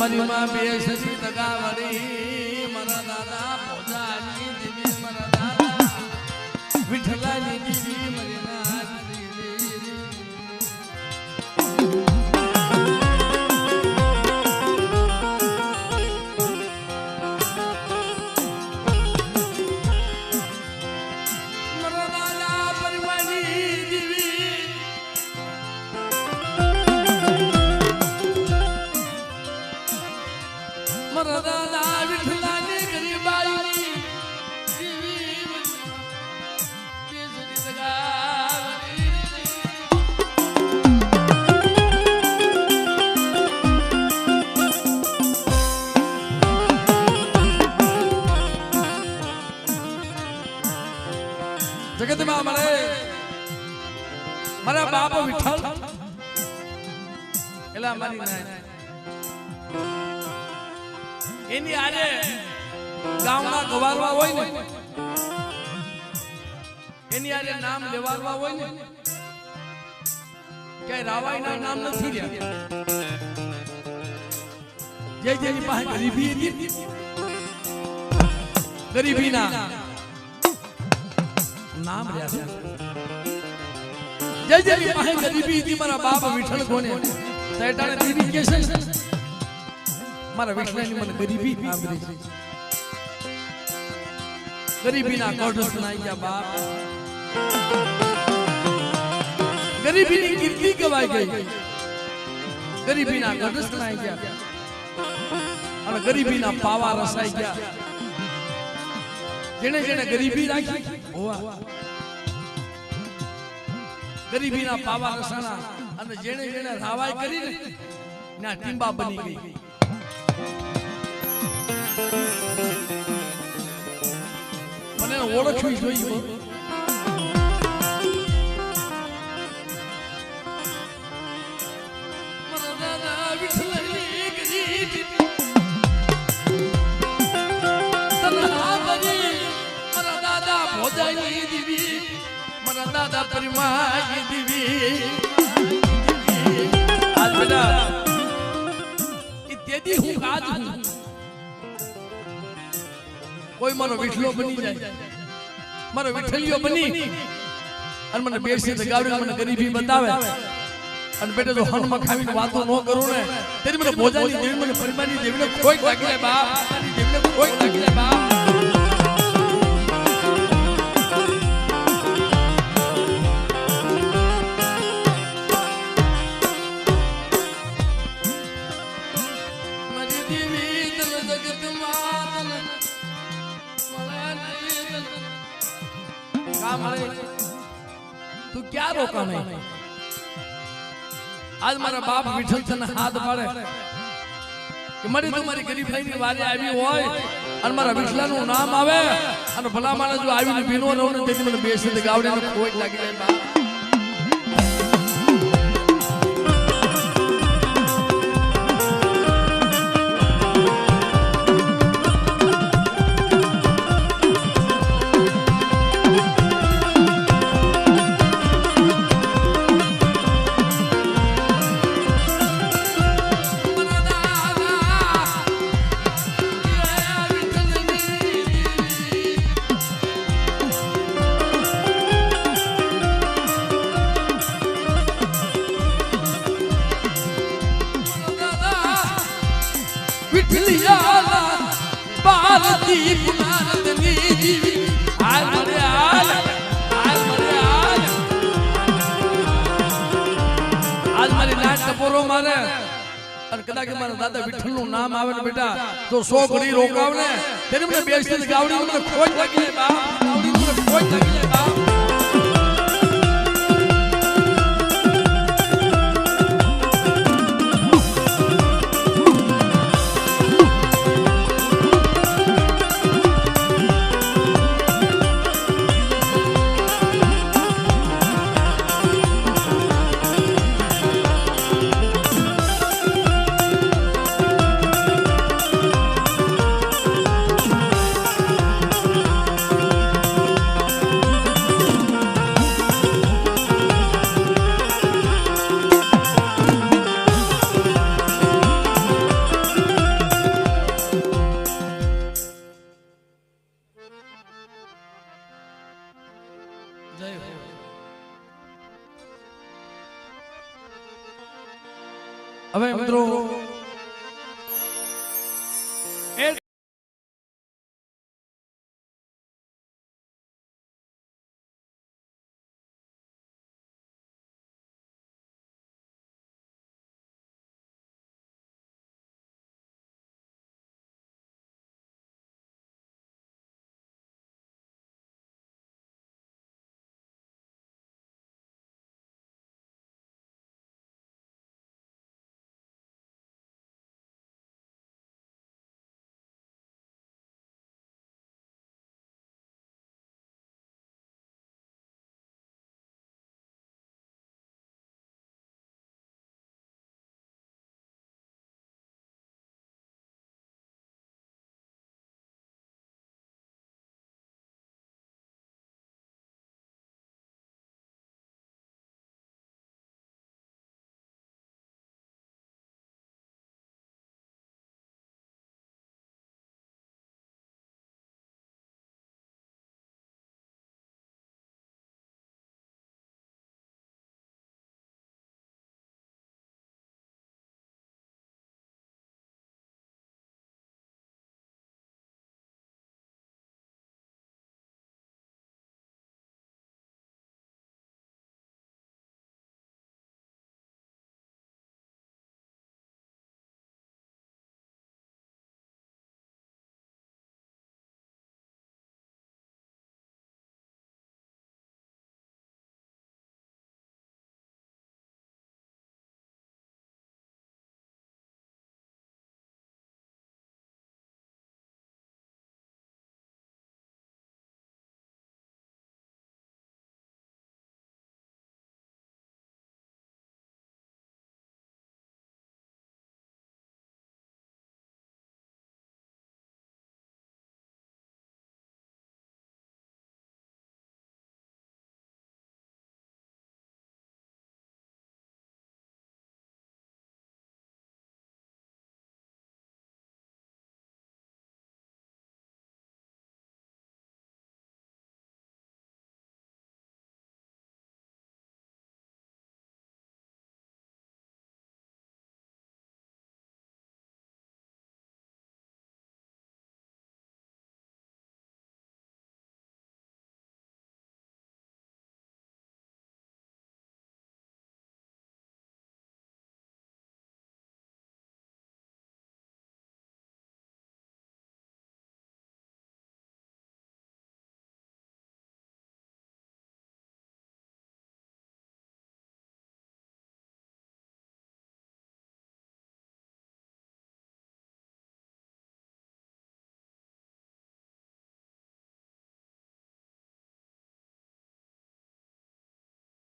મરીમાં બેસી તગાવડી મારા દાદા પોજાની દેવી મારા દાદા વિઠલાની દેવી મરીના જગતમાં મળે મારા બાપ વિઠ્ઠલ એલા મારી ના એની આજે ગામના ગવારવા હોય ને એની આજે નામ લેવારવા હોય ને ક્યાંય રાવાઈના નામ નથી રહ્યા જે જેની પાસે ગરીબી હતી ગરીબીના નામ રહ્યા જય જય પાસે ગરીબી હતી મારા બાપ વિઠ્ઠલ કોને સૈતાને દેવી કે છે મારા વિઠ્ઠલની મને ગરીબી સાંભળી છે ગરીબીના કોઠો સુનાઈ ગયા બાપ ગરીબીની કીર્તિ ગવાઈ ગઈ ગરીબીના કોઠો સુનાઈ ગયા અને ગરીબીના પાવા રસાઈ ગયા જેને જેને ગરીબી રાખી હોવા ગરીબીના પાવા રસાણા અને જેને જેને રાવાઈ કરી ને ના ટીંબા બની ગઈ મને ઓળખવી જોઈએ દાદા પરિમાય દીવી આજ બેટા એ તેદી હું આજ હું કોઈ મારો વિઠ્ઠલો બની જાય મારો વિઠ્ઠલિયો બની અને મને બેસી તો ગાવડી મને ગરીબી બતાવે અને બેટા જો હન મખાવીને વાતો ન કરું ને તેરી મને ભોજાની દેવી મને પરિમાની દેવીને કોઈ લાગી જાય બાપ દેવીને કોઈ લાગી જાય બાપ તું ક્યાં રોકા નહીં આજ મારા બાપ વિઠ્ઠલ તને હાથ પાડે કે મારી તમારી ગરીબાઈની વારે આવી હોય અને મારા વિઠ્ઠલાનું નામ આવે અને ભલા માણસ જો આવીને ભીનો રહું ને તેથી મને બેસી ગાવડીને ખોટ લાગી જાય બાપ મારે અને કદાચ મારા દાદા વિઠ્ઠલ નું નામ આવે ને બેટા તો 100 ઘડી રોકાવ ને તેની મને બેસતી ગાવડી મને ખોટ લાગી જાય બાપ ગાવડી મને ખોટ લાગી જાય બાપ મિત્રો